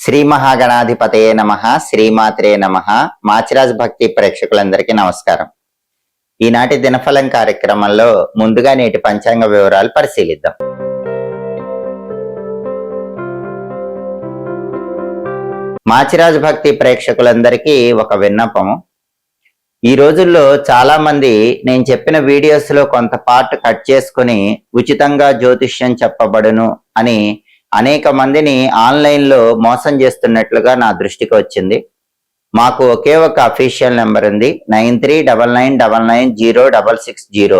శ్రీ మహాగణాధిపతయే నమః, శ్రీమాత్రే నమః. మాచిరాజ్ భక్తి ప్రేక్షకులందరికీ నమస్కారం. ఈనాటి దినఫలం కార్యక్రమంలో ముందుగా నేటి పంచాంగ వివరాలు పరిశీలిద్దాం. మాచిరాజ్ భక్తి ప్రేక్షకులందరికీ ఒక విన్నపము. ఈ రోజుల్లో చాలా మంది నేను చెప్పిన వీడియోస్ లో కొంత పార్ట్ కట్ చేసుకుని ఉచితంగా జ్యోతిష్యం చెప్పబడును అని అనేక మందిని ఆన్లైన్ లో మోసం చేస్తున్నట్లుగా నా దృష్టికి వచ్చింది. మాకు ఒకే ఒక అఫీషియల్ నెంబర్ ఉంది, 9399990660.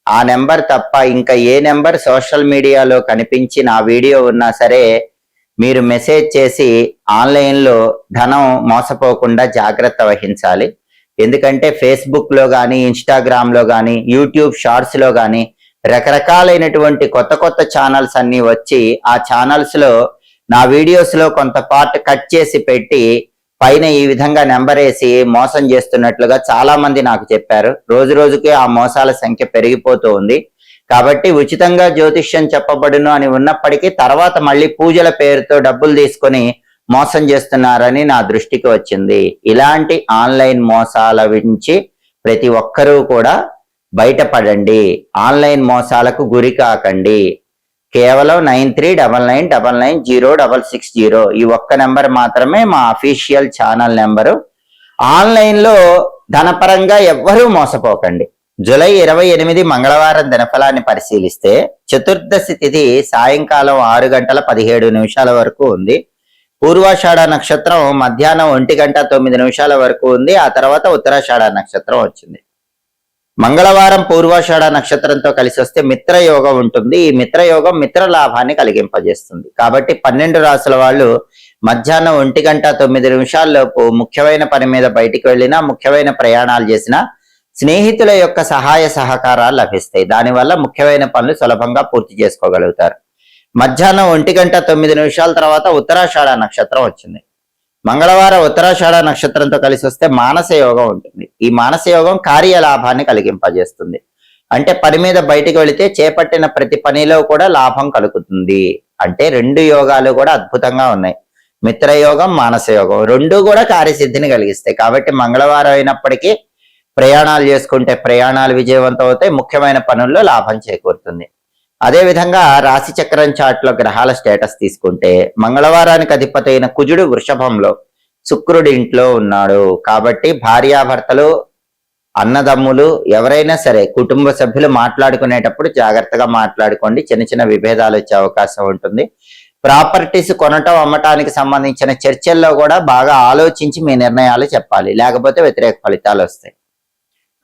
ఆ నెంబర్ తప్ప ఇంకా ఏ నెంబర్ సోషల్ మీడియాలో కనిపించి నా వీడియో ఉన్నా సరే మీరు మెసేజ్ చేసి ఆన్లైన్లో ధనం మోసపోకుండా జాగ్రత్త వహించాలి. ఎందుకంటే ఫేస్బుక్ లో కానీ, ఇన్స్టాగ్రామ్ లో కానీ, యూట్యూబ్ షార్ట్స్ లో కానీ రకరకాలైనటువంటి కొత్త కొత్త ఛానల్స్ అన్ని వచ్చి ఆ ఛానల్స్ లో నా వీడియోస్ లో కొంత పార్ట్ కట్ చేసి పెట్టి పైన ఈ విధంగా నెంబర్ వేసి మోసం చేస్తున్నట్లుగా చాలా మంది నాకు చెప్పారు. రోజు రోజుకి ఆ మోసాల సంఖ్య పెరిగిపోతూ ఉంది. కాబట్టి ఉచితంగా జ్యోతిష్యం చెప్పబడును అని ఉన్నప్పటికీ తర్వాత మళ్ళీ పూజల పేరుతో డబ్బులు తీసుకొని మోసం చేస్తున్నారని నా దృష్టికి వచ్చింది. ఇలాంటి ఆన్లైన్ మోసాల నుంచి ప్రతి ఒక్కరూ కూడా బయటపడండి. ఆన్లైన్ మోసాలకు గురి కాకండి. కేవలం 9399990660 ఈ ఒక్క నెంబర్ మాత్రమే మా అఫీషియల్ ఛానల్ నెంబరు. ఆన్లైన్ లో ధనపరంగా ఎవ్వరూ మోసపోకండి. జూలై 28 మంగళవారం దినఫలాన్ని పరిశీలిస్తే చతుర్దశి తిథి సాయంకాలం 6:17 వరకు ఉంది. పూర్వాషాఢ నక్షత్రం మధ్యాహ్నం 1:09 వరకు ఉంది. ఆ తర్వాత ఉత్తరాషాఢ నక్షత్రం వచ్చింది. మంగళవారం పూర్వాషాఢ నక్షత్రంతో కలిసి వస్తే మిత్రయోగం ఉంటుంది. ఈ మిత్రయోగం మిత్ర లాభాన్ని కలిగింపజేస్తుంది. కాబట్టి 12 రాసుల వాళ్ళు మధ్యాహ్నం 1:09 ముఖ్యమైన పని మీద బయటికి వెళ్ళినా, ముఖ్యమైన ప్రయాణాలు చేసినా స్నేహితుల యొక్క సహాయ సహకారాలు లభిస్తాయి. దానివల్ల ముఖ్యమైన పనులు సులభంగా పూర్తి చేసుకోగలుగుతారు. మధ్యాహ్నం 1:09 తర్వాత ఉత్తరాషాఢ నక్షత్రం వచ్చింది. మంగళవారం ఉత్తరాషాఢ నక్షత్రంతో కలిసి వస్తే మానస యోగం ఉంటుంది. ఈ మానస యోగం కార్యలాభాన్ని కలిగింపజేస్తుంది. అంటే పని మీద బయటికి వెళితే చేపట్టిన ప్రతి పనిలో కూడా లాభం కలుగుతుంది. అంటే రెండు యోగాలు కూడా అద్భుతంగా ఉన్నాయి. మిత్రయోగం, మానస యోగం రెండు కూడా కార్యసిద్ధిని కలిగిస్తాయి. కాబట్టి మంగళవారం అయినప్పటికీ ప్రయాణాలు చేసుకుంటే ప్రయాణాలు విజయవంతం అవుతాయి. ముఖ్యమైన పనుల్లో లాభం చేకూరుతుంది. అదేవిధంగా రాశి చక్రం చార్ట్ లో గ్రహాల స్టేటస్ తీసుకుంటే మంగళవారానికి అధిపతి అయిన కుజుడు వృషభంలో, శుక్రుడి ఇంట్లో ఉన్నాడు. కాబట్టి భార్యాభర్తలు, అన్నదమ్ములు ఎవరైనా సరే కుటుంబ సభ్యులు మాట్లాడుకునేటప్పుడు జాగ్రత్తగా మాట్లాడుకోండి. చిన్న చిన్న విభేదాలు వచ్చే అవకాశం ఉంటుంది. ప్రాపర్టీస్ కొనటం అమ్మటానికి సంబంధించిన చర్చల్లో కూడా బాగా ఆలోచించి మీ నిర్ణయాలు చెప్పాలి, లేకపోతే వ్యతిరేక ఫలితాలు వస్తాయి.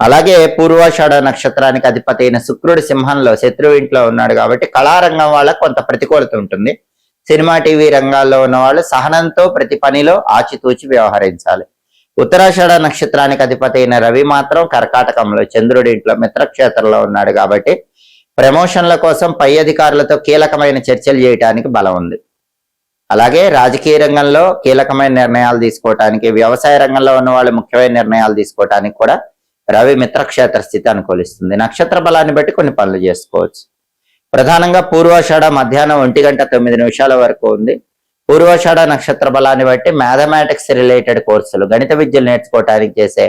అలాగే పూర్వాషాఢ నక్షత్రానికి అధిపతి అయిన శుక్రుడు సింహంలో, శత్రువు ఇంట్లో ఉన్నాడు. కాబట్టి కళారంగం వాళ్ళకు కొంత ప్రతికూలత ఉంటుంది. సినిమా, టీవీ రంగాల్లో ఉన్న వాళ్ళు సహనంతో ప్రతి పనిలో ఆచితూచి వ్యవహరించాలి. ఉత్తరాషాఢ నక్షత్రానికి అధిపతి అయిన రవి మాత్రం కర్కాటకంలో, చంద్రుడి ఇంట్లో మిత్రక్షేత్రంలో ఉన్నాడు. కాబట్టి ప్రమోషన్ల కోసం పై అధికారులతో కీలకమైన చర్చలు చేయడానికి బలం ఉంది. అలాగే రాజకీయ రంగంలో కీలకమైన నిర్ణయాలు తీసుకోవటానికి, వ్యవసాయ రంగంలో ఉన్న వాళ్ళు ముఖ్యమైన నిర్ణయాలు తీసుకోవటానికి కూడా రవి మిత్రక్షేత్ర స్థితి అనుకూలిస్తుంది. నక్షత్ర బలాన్ని బట్టి కొన్ని పనులు చేసుకోవచ్చు. ప్రధానంగా పూర్వాషాఢ మధ్యాహ్నం 1:09 వరకు ఉంది. పూర్వాషాఢ నక్షత్ర బలాన్ని బట్టి మ్యాథమెటిక్స్ రిలేటెడ్ కోర్సులు, గణిత విద్యలు నేర్చుకోవటానికి చేసే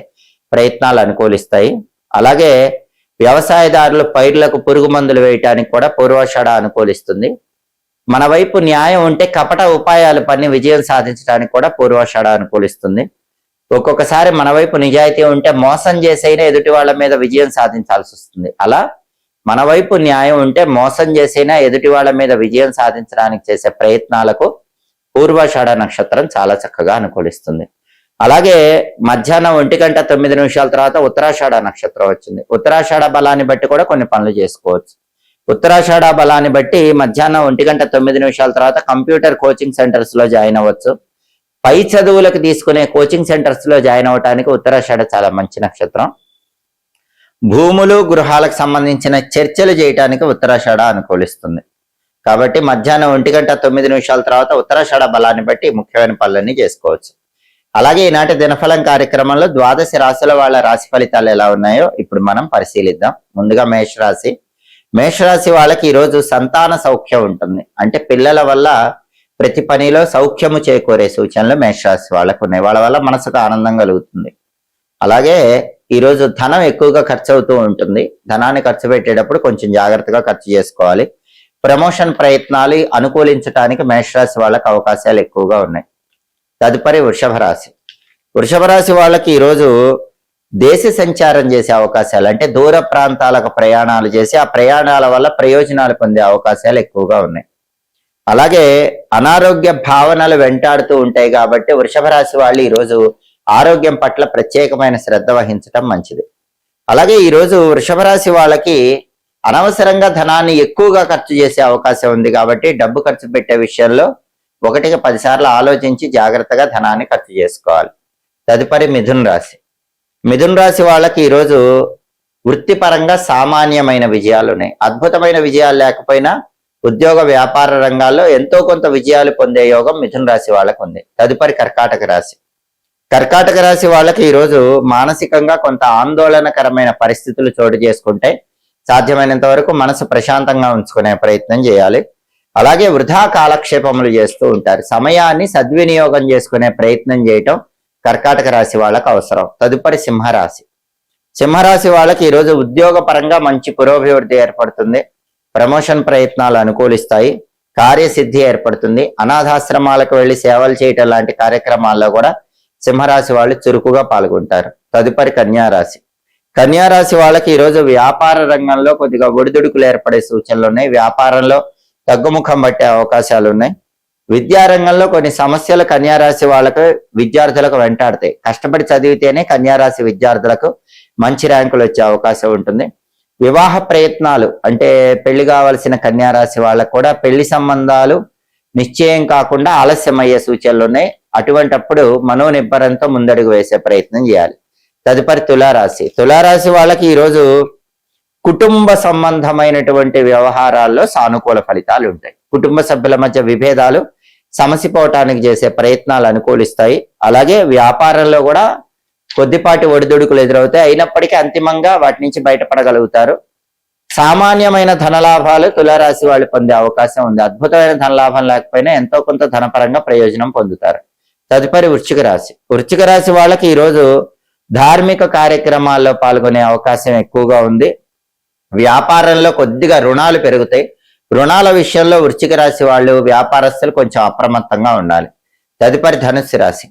ప్రయత్నాలు అనుకూలిస్తాయి. అలాగే వ్యవసాయదారులు పైర్లకు పురుగు మందులు వేయటానికి కూడా పూర్వాషాఢ అనుకూలిస్తుంది. మన వైపు న్యాయం ఉంటే కపట ఉపాయాలు పన్ని విజయం సాధించడానికి కూడా పూర్వాషాఢ అనుకూలిస్తుంది. ఒక్కొక్కసారి మన వైపు నిజాయితీ ఉంటే మోసం చేసైనా ఎదుటి వాళ్ళ మీద విజయం సాధించాల్సి వస్తుంది. అలా మన వైపు న్యాయం ఉంటే మోసం చేసైనా ఎదుటి వాళ్ళ మీద విజయం సాధించడానికి చేసే ప్రయత్నాలకు పూర్వాషాఢ నక్షత్రం చాలా చక్కగా అనుకూలిస్తుంది. అలాగే మధ్యాహ్నం 1:09 తర్వాత ఉత్తరాషాఢ నక్షత్రం వచ్చింది. ఉత్తరాషాఢ బలాన్ని బట్టి కూడా కొన్ని పనులు చేసుకోవచ్చు. ఉత్తరాషాఢ బలాన్ని బట్టి మధ్యాహ్నం 1:09 తర్వాత కంప్యూటర్ కోచింగ్ సెంటర్స్ లో జాయిన్ అవ్వచ్చు. పై చదువులకు తీసుకునే కోచింగ్ సెంటర్స్ లో జాయిన్ అవడానికి ఉత్తరాషాఢ చాలా మంచి నక్షత్రం. భూములు, గృహాలకు సంబంధించిన చర్చలు చేయడానికి ఉత్తరాషాఢ అనుకూలిస్తుంది. కాబట్టి మధ్యాహ్నం 1:09 తర్వాత ఉత్తరాషాఢ బలాన్ని బట్టి ముఖ్యమైన పనులన్నీ చేసుకోవచ్చు. అలాగే ఈనాటి దినఫలం కార్యక్రమంలో ద్వాదశ రాశుల వాళ్ళ రాశి ఫలితాలు ఎలా ఉన్నాయో ఇప్పుడు మనం పరిశీలిద్దాం. ముందుగా మేషరాశి. మేషరాశి వాళ్ళకి ఈరోజు సంతాన సౌఖ్యం ఉంటుంది. అంటే పిల్లల వల్ల ప్రతి పనిలో సౌఖ్యము చేకూరే సూచనలు మేషరాశి వాళ్ళకు ఉన్నాయి. వాళ్ళ వల్ల మనసుకు ఆనందం కలుగుతుంది. అలాగే ఈరోజు ధనం ఎక్కువగా ఖర్చు అవుతూ ఉంటుంది. ధనాన్ని ఖర్చు పెట్టేటప్పుడు కొంచెం జాగ్రత్తగా ఖర్చు చేసుకోవాలి. ప్రమోషన్ ప్రయత్నాలు అనుకూలించడానికి మేషరాశి వాళ్ళకి అవకాశాలు ఎక్కువగా ఉన్నాయి. తదుపరి వృషభ రాశి. వృషభ రాశి వాళ్ళకి ఈరోజు దేశ సంచారం చేసే అవకాశాలు, అంటే దూర ప్రాంతాలకు ప్రయాణాలు చేసి ఆ ప్రయాణాల వల్ల ప్రయోజనాలు పొందే అవకాశాలు ఎక్కువగా ఉన్నాయి. అలాగే అనారోగ్య భావనలు వెంటాడుతూ ఉంటాయి కాబట్టి వృషభ రాశి వాళ్ళు ఈరోజు ఆరోగ్యం పట్ల ప్రత్యేకమైన శ్రద్ధ వహించడం మంచిది. అలాగే ఈరోజు వృషభ రాశి వాళ్ళకి అనవసరంగా ధనాన్ని ఎక్కువగా ఖర్చు చేసే అవకాశం ఉంది కాబట్టి డబ్బు ఖర్చు పెట్టే విషయంలో 1కి 10 సార్లు ఆలోచించి జాగ్రత్తగా ధనాన్ని ఖర్చు చేసుకోవాలి. తదుపరి మిథున రాశి. మిథున రాశి వాళ్ళకి ఈరోజు వృత్తిపరంగా సామాన్యమైన విజయాలు ఉన్నాయి. అద్భుతమైన విజయాలు లేకపోయినా ఉద్యోగ వ్యాపార రంగాల్లో ఎంతో కొంత విజయాలు పొందే యోగం మిథున రాశి వాళ్ళకు ఉంది. తదుపరి కర్కాటక రాశి. కర్కాటక రాశి వాళ్ళకి ఈరోజు మానసికంగా కొంత ఆందోళనకరమైన పరిస్థితులు చోటు చేసుకుంటే సాధ్యమైనంత వరకు మనసు ప్రశాంతంగా ఉంచుకునే ప్రయత్నం చేయాలి. అలాగే వృధా కాలక్షేపములు చేస్తూ ఉంటారు. సమయాన్ని సద్వినియోగం చేసుకునే ప్రయత్నం చేయటం కర్కాటక రాశి వాళ్ళకు అవసరం. తదుపరి సింహరాశి. సింహరాశి వాళ్ళకి ఈరోజు ఉద్యోగ పరంగా మంచి పురోభివృద్ధి ఏర్పడుతుంది. ప్రమోషన్ ప్రయత్నాలు అనుకూలిస్తాయి. కార్యసిద్ధి ఏర్పడుతుంది. అనాథాశ్రమాలకు వెళ్లి సేవలు చేయటం లాంటి కార్యక్రమాల్లో కూడా సింహరాశి వాళ్ళు చురుకుగా పాల్గొంటారు. తదుపరి కన్యారాశి. కన్యారాశి వాళ్ళకి ఈరోజు వ్యాపార రంగంలో కొద్దిగా ఒడిదుడుకులు ఏర్పడే సూచనలు ఉన్నాయి. వ్యాపారంలో తగ్గుముఖం పట్టే అవకాశాలు ఉన్నాయి. విద్యారంగంలో కొన్ని సమస్యలు కన్యారాశి వాళ్ళకు విద్యార్థులకు వెంటాడతాయి. కష్టపడి చదివితేనే కన్యారాశి విద్యార్థులకు మంచి ర్యాంకులు వచ్చే అవకాశం ఉంటుంది. వివాహ ప్రయత్నాలు, అంటే పెళ్లి కావలసిన కన్యారాశి వాళ్ళకు కూడా పెళ్లి సంబంధాలు నిశ్చయం కాకుండా ఆలస్యమయ్యే సూచనలు ఉన్నాయి. అటువంటప్పుడు మనోనిబ్బరంతో ముందడుగు వేసే ప్రయత్నం చేయాలి. తదుపరి తులారాశి. తులారాశి వాళ్ళకి ఈరోజు కుటుంబ సంబంధమైనటువంటి వ్యవహారాల్లో సానుకూల ఫలితాలు ఉంటాయి. కుటుంబ సభ్యుల మధ్య విభేదాలు సమసిపోవటానికి చేసే ప్రయత్నాలు అనుకూలిస్తాయి. అలాగే వ్యాపారంలో కూడా కొద్దిపాటి ఒడిదుడుకులు ఎదురవుతాయి. అయినప్పటికీ అంతిమంగా వాటి నుంచి బయటపడగలుగుతారు. సామాన్యమైన ధనలాభాలు తులారాశి వాళ్ళు పొందే అవకాశం ఉంది. అద్భుతమైన ధనలాభం లేకపోయినా ఎంతో కొంత ధనపరంగా ప్రయోజనం పొందుతారు. తదుపరి వృశ్చిక రాశి. వృశ్చిక రాశి వాళ్ళకి ఈరోజు ధార్మిక కార్యక్రమాల్లో పాల్గొనే అవకాశం ఎక్కువగా ఉంది. వ్యాపారంలో కొద్దిగా రుణాలు పెరుగుతాయి. రుణాల విషయంలో వృశ్చిక రాశి వాళ్ళు వ్యాపారస్తులు కొంచెం అప్రమత్తంగా ఉండాలి. తదుపరి ధనుస్సు రాశి.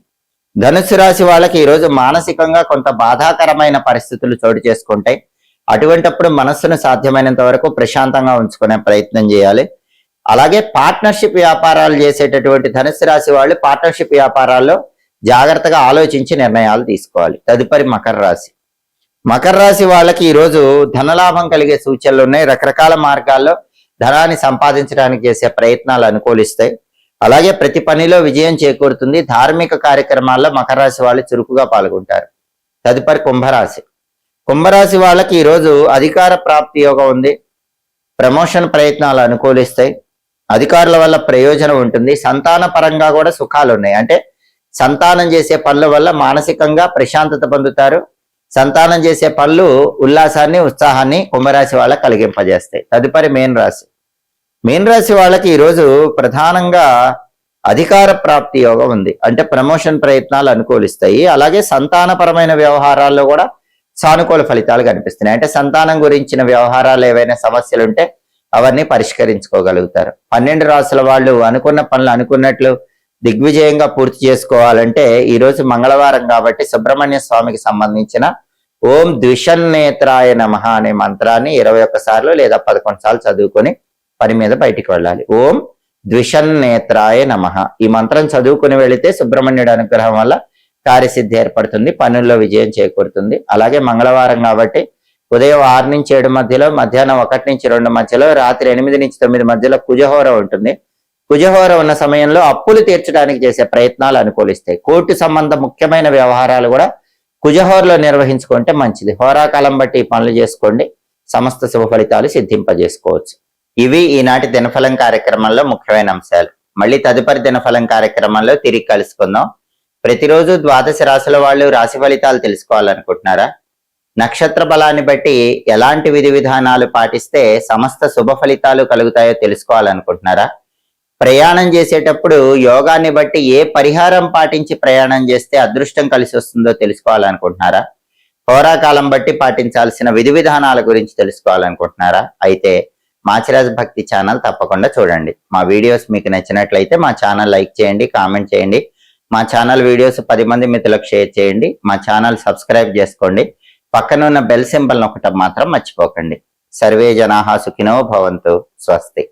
ధనుస్సు రాశి వాళ్ళకి ఈరోజు మానసికంగా కొంత బాధాకరమైన పరిస్థితులు చోటు చేసుకుంటాయి. అటువంటప్పుడు మనస్సును సాధ్యమైనంత వరకు ప్రశాంతంగా ఉంచుకునే ప్రయత్నం చేయాలి. అలాగే పార్ట్నర్షిప్ వ్యాపారాలు చేసేటటువంటి ధనుస్సు రాశి వాళ్ళు పార్ట్నర్షిప్ వ్యాపారాల్లో జాగ్రత్తగా ఆలోచించి నిర్ణయాలు తీసుకోవాలి. తదుపరి మకర రాశి. మకర రాశి వాళ్ళకి ఈరోజు ధనలాభం కలిగే సూచనలు ఉన్నాయి. రకరకాల మార్గాల్లో ధనాన్ని సంపాదించడానికి చేసే ప్రయత్నాలు అనుకూలిస్తాయి. అలాగే ప్రతి పనిలో విజయం చేకూరుతుంది. ధార్మిక కార్యక్రమాల్లో మకర రాశి వాళ్ళు చురుకుగా పాల్గొంటారు. తదుపరి కుంభరాశి. కుంభరాశి వాళ్ళకి ఈరోజు అధికార ప్రాప్తి యోగం ఉంది. ప్రమోషన్ ప్రయత్నాలు అనుకూలిస్తాయి. అధికారుల వల్ల ప్రయోజనం ఉంటుంది. సంతాన పరంగా కూడా సుఖాలు ఉన్నాయి. అంటే సంతానం చేసే పనుల వల్ల మానసికంగా ప్రశాంతత పొందుతారు. సంతానం చేసే పనులు ఉల్లాసాన్ని ఉత్సాహాన్ని కుంభరాశి వాళ్ళకి కలిగింపజేస్తాయి. తదుపరి మీన రాశి. మీన రాశి వాళ్ళకి ఈరోజు ప్రధానంగా అధికార ప్రాప్తి యోగం ఉంది. అంటే ప్రమోషన్ ప్రయత్నాలు అనుకూలిస్తాయి. అలాగే సంతానపరమైన వ్యవహారాల్లో కూడా సానుకూల ఫలితాలు కనిపిస్తున్నాయి. అంటే సంతానం గురించిన వ్యవహారాలు ఏవైనా సమస్యలు ఉంటే అవన్నీ పరిష్కరించుకోగలుగుతారు. 12 రాశుల వాళ్ళు అనుకున్న పనులు అనుకున్నట్లు దిగ్విజయంగా పూర్తి చేసుకోవాలంటే ఈరోజు మంగళవారం కాబట్టి సుబ్రహ్మణ్య స్వామికి సంబంధించిన ఓం ద్విషన్నేత్రాయ నమః అనే మంత్రాన్ని 21 సార్లు లేదా 11 సార్లు చదువుకొని పని మీద బయటికి వెళ్ళాలి. ఓం ద్విషన్నేత్రాయ నమః ఈ మంత్రం చదువుకుని వెళితే సుబ్రహ్మణ్యుడి అనుగ్రహం వల్ల కార్యసిద్ధి ఏర్పడుతుంది. పనుల్లో విజయం చేకూరుతుంది. అలాగే మంగళవారం కాబట్టి ఉదయం 6 నుంచి 7 మధ్యలో, మధ్యాహ్నం 1 నుంచి 2 మధ్యలో, రాత్రి 8 నుంచి 9 మధ్యలో కుజహోర ఉంటుంది. కుజహోర ఉన్న సమయంలో అప్పులు తీర్చడానికి చేసే ప్రయత్నాలు అనుకూలిస్తాయి. కోర్టు సంబంధ ముఖ్యమైన వ్యవహారాలు కూడా కుజహోరలో నిర్వహించుకుంటే మంచిది. హోరాకాలం బట్టి ఈ పనులు చేసుకోండి. సమస్త శుభ ఫలితాలు సిద్ధింపజేసుకోవచ్చు. ఇవి ఈనాటి దినఫలం కార్యక్రమంలో ముఖ్యమైన అంశాలు. మళ్ళీ తదుపరి దినఫలం కార్యక్రమంలో తిరిగి కలుసుకుందాం. ప్రతిరోజు 12 రాశుల వాళ్ళు రాశి ఫలితాలు తెలుసుకోవాలనుకుంటున్నారా? నక్షత్ర బలాన్ని బట్టి ఎలాంటి విధి విధానాలు పాటిస్తే సమస్త శుభ ఫలితాలు కలుగుతాయో తెలుసుకోవాలనుకుంటున్నారా? ప్రయాణం చేసేటప్పుడు యోగాన్ని బట్టి ఏ పరిహారం పాటించి ప్రయాణం చేస్తే అదృష్టం కలిసి వస్తుందో తెలుసుకోవాలనుకుంటున్నారా? హోరాకాలం బట్టి పాటించాల్సిన విధి విధానాల గురించి తెలుసుకోవాలనుకుంటున్నారా? అయితే మాచిరాజ్ భక్తి ఛానల్ తప్పకుండా చూడండి. మా వీడియోస్ మీకు నచ్చినట్లయితే మా ఛానల్ లైక్ చేయండి, కామెంట్ చేయండి. మా ఛానల్ వీడియోస్ 10 మంది మిత్రులకు షేర్ చేయండి. మా ఛానల్ సబ్స్క్రైబ్ చేసుకోండి. పక్కన ఉన్న బెల్ సింబల్ నొక్కటం మాత్రం మర్చిపోకండి. సర్వే జనాః సుఖినో భవంతు. స్వస్తి.